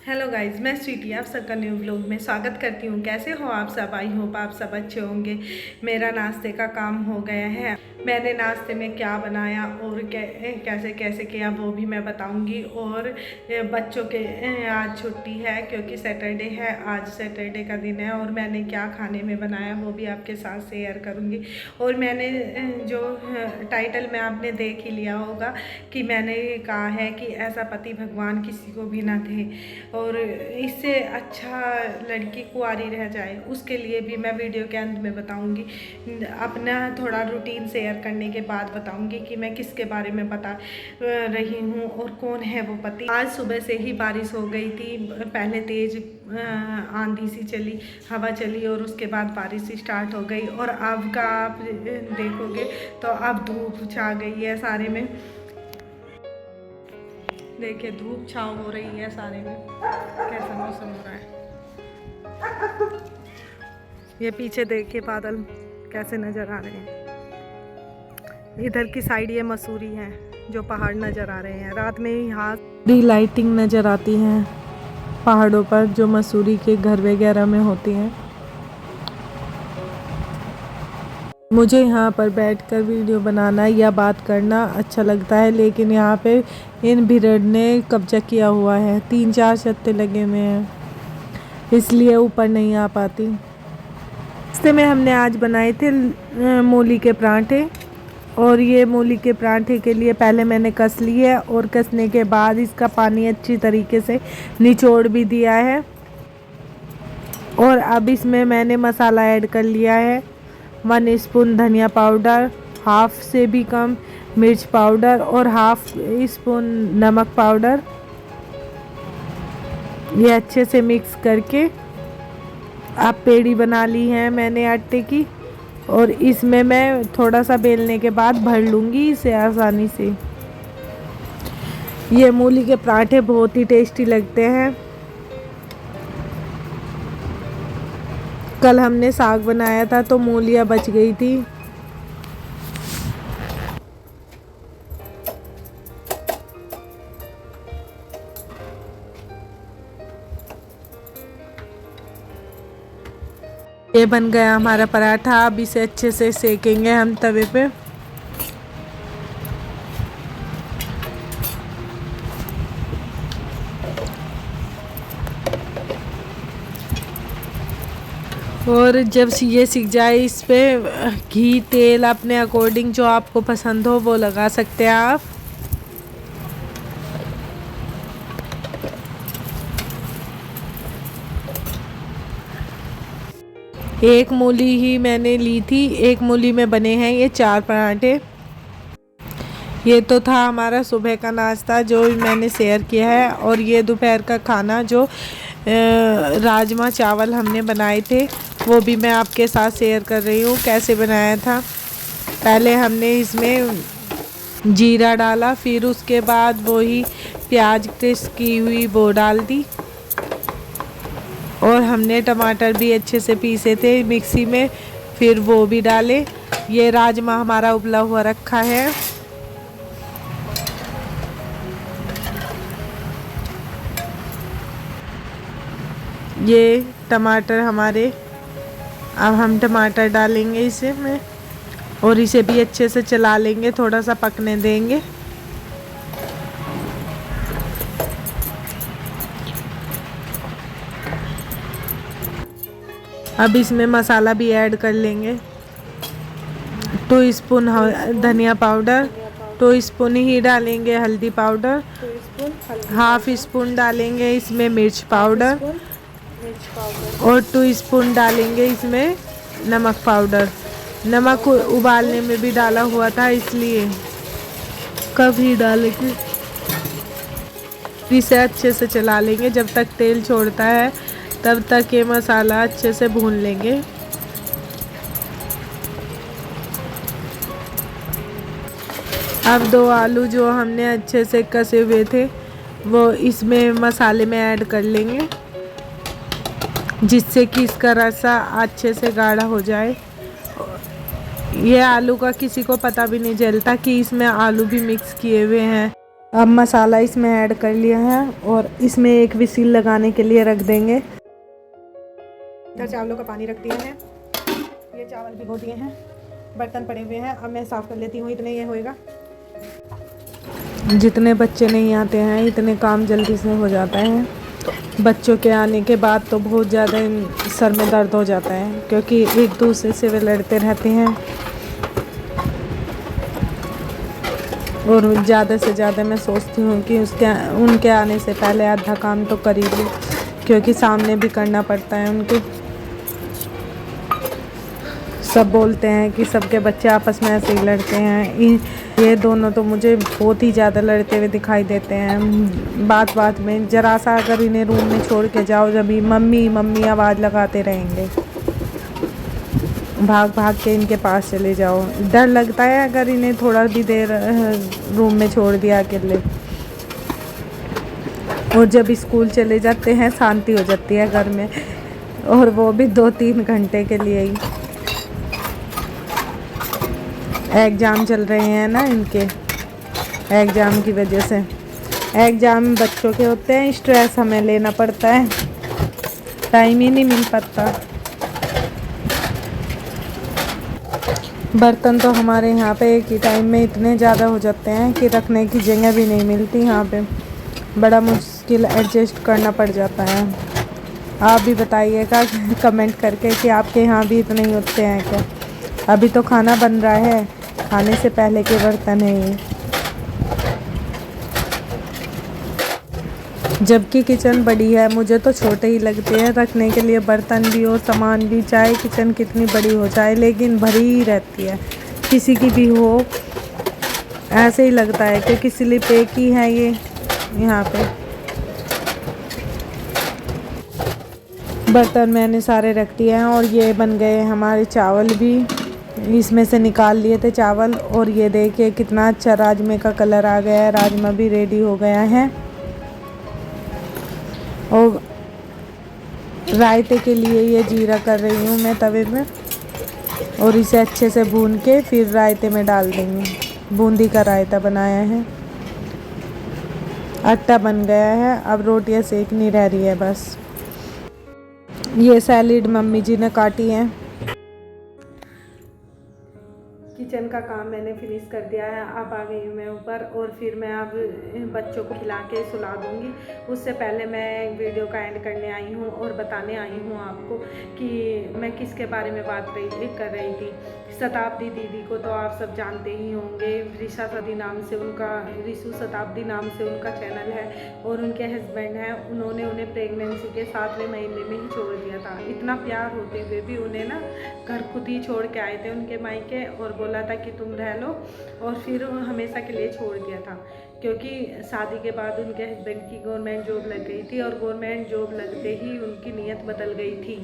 Hello guys, मैं स्वीटी आप सबका न्यू व्लॉग में स्वागत करती हूँ। कैसे हो आप सब? आई होप आप सब अच्छे होंगे। मेरा नाश्ते का काम हो गया है। मैंने नाश्ते में क्या बनाया और कैसे कैसे किया वो भी मैं बताऊंगी। और बच्चों के आज छुट्टी है क्योंकि सैटरडे है, आज सैटरडे का दिन है और मैंने क्या खाने में बनाया वो भी आपके साथ शेयर करूँगी। और मैंने जो टाइटल में आपने देख ही लिया होगा कि मैंने कहा है कि ऐसा पति भगवान किसी को भी ना थे और इससे अच्छा लड़की कुंवारी रह जाए, उसके लिए भी मैं वीडियो के अंत में बताऊंगी। अपना थोड़ा रूटीन शेयर करने के बाद बताऊंगी कि मैं किसके बारे में बता रही हूँ और कौन है वो पति। आज सुबह से ही बारिश हो गई थी। पहले तेज आंधी सी चली, हवा चली और उसके बाद बारिश स्टार्ट हो गई। और अब का आप देखोगे तो अब धूप छा गई है सारे में। देखिए धूप छाँव हो रही है सारे में, कैसा मौसम हो रहा है। ये पीछे देखिए बादल कैसे नज़र आ रहे हैं। इधर की साइड ये मसूरी है, जो पहाड़ नज़र आ रहे हैं। रात में यहाँ दी लाइटिंग नज़र आती है पहाड़ों पर, जो मसूरी के घर वगैरह में होती हैं। मुझे यहाँ पर बैठकर वीडियो बनाना या बात करना अच्छा लगता है, लेकिन यहाँ पे इन भीड़ ने कब्जा किया हुआ है। 3-4 छत्ते लगे हुए हैं, इसलिए ऊपर नहीं आ पाती। रास्ते में हमने आज बनाए थे मूली के पराठे। और ये मूली के पराठे के लिए पहले मैंने कस लिया है और कसने के बाद इसका पानी अच्छी तरीके से निचोड़ भी दिया है। और अब इसमें मैंने मसाला ऐड कर लिया है। 1 स्पून धनिया पाउडर, हाफ से भी कम मिर्च पाउडर और हाफ स्पून नमक पाउडर। ये अच्छे से मिक्स करके अब पेड़ी बना ली है मैंने आटे की। और इसमें मैं थोड़ा सा बेलने के बाद भर लूँगी इसे आसानी से। ये मूली के पराठे बहुत ही टेस्टी लगते हैं। कल हमने साग बनाया था तो मूलियाँ बच गई थी। ये बन गया हमारा पराठा। अब इसे अच्छे से सेकेंगे हम तवे पे। और जब ये सीख जाए, इस पे घी तेल अपने अकॉर्डिंग जो आपको पसंद हो वो लगा सकते हैं आप। एक मूली ही मैंने ली थी, एक मूली में बने हैं ये 4 पराठे। ये तो था हमारा सुबह का नाश्ता जो मैंने शेयर किया है। और ये दोपहर का खाना जो राजमा चावल हमने बनाए थे वो भी मैं आपके साथ शेयर कर रही हूँ कैसे बनाया था। पहले हमने इसमें जीरा डाला, फिर उसके बाद वही प्याज क्रश की हुई वो डाल दी। और हमने टमाटर भी अच्छे से पीसे थे मिक्सी में, फिर वो भी डाले। ये राजमा हमारा उबला हुआ रखा है। ये टमाटर हमारे, अब हम टमाटर डालेंगे इसे में और इसे भी अच्छे से चला लेंगे, थोड़ा सा पकने देंगे। अब इसमें मसाला भी ऐड कर लेंगे। 2 स्पून धनिया पाउडर, 2 स्पून ही डालेंगे हल्दी पाउडर, हाफ स्पून डालेंगे इसमें मिर्च पाउडर और 2 स्पून डालेंगे इसमें नमक पाउडर। नमक उबालने में भी डाला हुआ था, इसलिए कब ही डालेंगे। इसे अच्छे से चला लेंगे जब तक तेल छोड़ता है, तब तक ये मसाला अच्छे से भून लेंगे। अब 2 आलू जो हमने अच्छे से कसे हुए थे वो इसमें मसाले में ऐड कर लेंगे, जिससे कि इसका रसा अच्छे से गाढ़ा हो जाए। ये आलू का किसी को पता भी नहीं चलता कि इसमें आलू भी मिक्स किए हुए हैं। अब मसाला इसमें ऐड कर लिया है और इसमें एक विसिल लगाने के लिए रख देंगे। इधर चावलों का पानी रख दिया है, ये चावल भिगो दिए हैं, बर्तन पड़े हुए हैं। अब मैं साफ़ कर लेती हूँ, इतने ये होएगा। जितने बच्चे नहीं आते हैं इतने काम जल्दी से हो जाता है। बच्चों के आने के बाद तो बहुत ज़्यादा सर में दर्द हो जाता है, क्योंकि एक दूसरे से वे लड़ते रहते हैं। और ज़्यादा से ज़्यादा मैं सोचती हूँ कि उनके आने से पहले आधा काम तो कर ही लूँ, क्योंकि सामने भी करना पड़ता है उनके। सब बोलते हैं कि सबके बच्चे आपस में ऐसे ही लड़ते हैं। ये दोनों तो मुझे बहुत ही ज़्यादा लड़ते हुए दिखाई देते हैं। बात बात में ज़रा सा अगर इन्हें रूम में छोड़ के जाओ, जब भी मम्मी मम्मी आवाज़ लगाते रहेंगे। भाग भाग के इनके पास चले जाओ। डर लगता है अगर इन्हें थोड़ा भी देर रूम में छोड़ दिया अकेले। और जब स्कूल चले जाते हैं शांति हो जाती है घर में, और वो भी 2-3 घंटे के लिए ही। एग्ज़ाम चल रहे हैं ना इनके, एग्ज़ाम की वजह से। एग्ज़ाम बच्चों के होते हैं, स्ट्रेस हमें लेना पड़ता है, टाइम ही नहीं मिल पाता। बर्तन तो हमारे यहाँ पे एक ही टाइम में इतने ज़्यादा हो जाते हैं कि रखने की जगह भी नहीं मिलती यहाँ पे। बड़ा मुश्किल एडजस्ट करना पड़ जाता है। आप भी बताइएगा कमेंट करके कि आपके यहाँ भी इतने ही होते हैं क्या। अभी तो खाना बन रहा है, खाने से पहले के बर्तन है ये। जबकि किचन बड़ी है, मुझे तो छोटे ही लगते हैं रखने के लिए बर्तन भी और सामान भी। चाहे किचन कितनी बड़ी हो जाए, लेकिन भरी ही रहती है। किसी की भी हो, ऐसे ही लगता है कि किसी लिए पे की है ये यहाँ पे। बर्तन मैंने सारे रख दिए हैं और ये बन गए हमारे चावल भी। इसमें से निकाल लिए थे चावल, और ये देखिए कितना अच्छा राजमे का कलर आ गया है। राजमा भी रेडी हो गया है। और रायते के लिए ये जीरा कर रही हूँ मैं तवे में, और इसे अच्छे से भून के फिर रायते में डाल देंगे। बूंदी का रायता बनाया है। आटा बन गया है, अब रोटियां सेकनी रह रही है बस। ये सैलेड मम्मी जी ने काटी है। किचन का काम मैंने फिनिश कर दिया है। अब आ गई हूँ मैं ऊपर, और फिर मैं अब बच्चों को खिला के सुला दूँगी। उससे पहले मैं वीडियो का एंड करने आई हूँ और बताने आई हूँ आपको कि मैं किसके बारे में बात कर रही थी। शताब्दी दीदी को तो आप सब जानते ही होंगे। रिशा सदी नाम से उनका, रिशु शताब्दी नाम से उनका चैनल है, और उनके हस्बैंड हैं। उन्होंने उन्हें प्रेगनेंसी के 7वें महीने में ही छोड़ दिया था। इतना प्यार होते हुए भी उन्हें ना घर खुद ही छोड़ के आए थे उनके मायके, और बोला था कि तुम रह लो, और फिर हमेशा के लिए छोड़ दिया था। क्योंकि शादी के बाद उनके हस्बैंड की गवर्नमेंट जॉब लग गई थी, और गवर्नमेंट जॉब लगते ही उनकी नीयत बदल गई थी।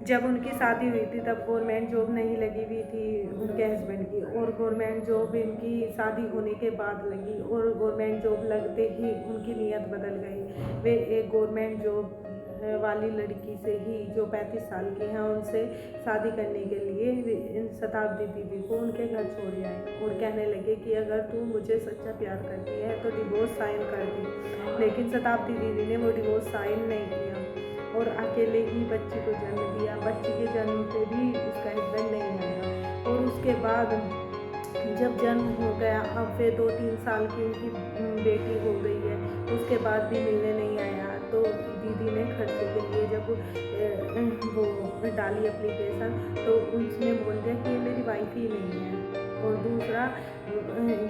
जब उनकी शादी हुई थी तब गवर्नमेंट जॉब नहीं लगी हुई थी उनके हस्बैंड की, और गवर्नमेंट जॉब इनकी शादी होने के बाद लगी, और गवर्नमेंट जॉब लगते ही उनकी नीयत बदल गई। वे एक गवर्नमेंट जॉब वाली लड़की से ही, जो 35 साल की हैं, उनसे शादी करने के लिए शताब्दी दीदी को उनके घर छोड़ आए, और कहने लगे कि अगर तू मुझे सच्चा प्यार करती है तो डिवोर्स साइन कर दी। लेकिन शताब्दी दीदी ने वो डिवोर्स साइन नहीं किया, और अकेले ही बच्ची को जन्म दिया। बच्ची के जन्म पे भी उसका हस्बैंड नहीं आया, और उसके बाद जब जन्म हो गया, अब फिर 2-3 साल की उनकी बेटी हो गई है, उसके बाद भी मिलने नहीं आया। तो दीदी ने खर्चे के लिए जब वो डाली एप्लीकेशन, तो उसने बोल दिया कि ये मेरी वाइफ ही नहीं है, और दूसरा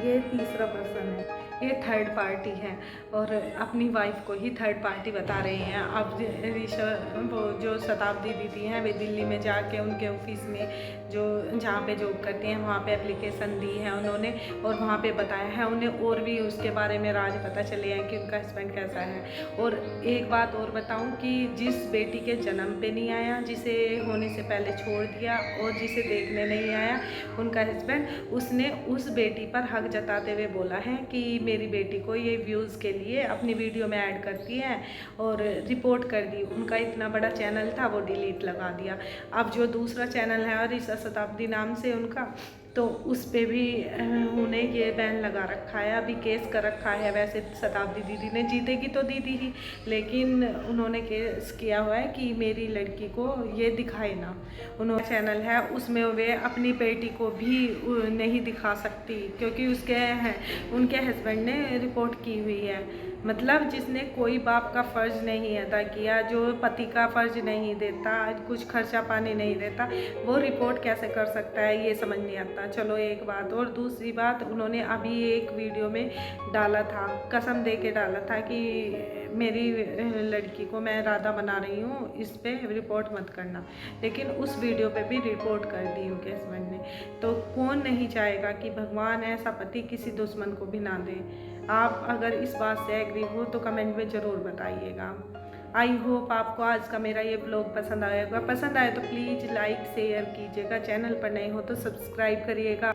ये तीसरा पर्सन है, ये थर्ड पार्टी है, और अपनी वाइफ को ही थर्ड पार्टी बता रहे हैं। अब वो जो शताब्दी दीदी हैं, वे दिल्ली में जाके उनके ऑफिस में जो जहाँ पे जॉब करती हैं वहाँ पे एप्लीकेशन दी है उन्होंने, और वहाँ पे बताया है उन्हें, और भी उसके बारे में राज पता चले हैं कि उनका हस्बैंड कैसा है। और एक बात और बताऊँ कि जिस बेटी के जन्म पे नहीं आया, जिसे होने से पहले छोड़ दिया, और जिसे देखने नहीं आया उनका हस्बैंड, उसने उस बेटी पर हक जताते हुए बोला है कि मेरी बेटी को ये व्यूज़ के लिए अपनी वीडियो में ऐड करती है, और रिपोर्ट कर दी। उनका इतना बड़ा चैनल था, वो डिलीट लगा दिया। अब जो दूसरा चैनल है और इस शताब्दी नाम से उनका, तो उस पे भी उन्हें ये बैन लगा रखा है, अभी केस कर रखा है। वैसे शताब्दी दीदी ने जीतेगी तो दीदी ही, लेकिन उन्होंने केस किया हुआ है कि मेरी लड़की को ये दिखाए ना। उन्होंने चैनल है उसमें वे अपनी बेटी को भी नहीं दिखा सकती, क्योंकि उनके हस्बैंड ने रिपोर्ट की हुई है। मतलब जिसने कोई बाप का फ़र्ज़ नहीं अदा किया, जो पति का फ़र्ज़ नहीं देता, कुछ खर्चा पानी नहीं देता, वो रिपोर्ट कैसे कर सकता है, ये समझ नहीं आता। चलो एक बात, और दूसरी बात, उन्होंने अभी एक वीडियो में डाला था, कसम दे के डाला था कि मेरी लड़की को मैं राधा बना रही हूँ, इस पर रिपोर्ट मत करना। लेकिन उस वीडियो पे भी रिपोर्ट कर दी उनके हस्बैंड ने। तो कौन नहीं चाहेगा कि भगवान ऐसा पति किसी दुश्मन को भी ना दे। आप अगर इस बात से एग्री हो तो कमेंट में ज़रूर बताइएगा। आई होप आपको आज का मेरा ये ब्लॉग पसंद आएगा। पसंद आए तो प्लीज़ लाइक शेयर कीजिएगा, चैनल पर नए हो तो सब्सक्राइब करिएगा।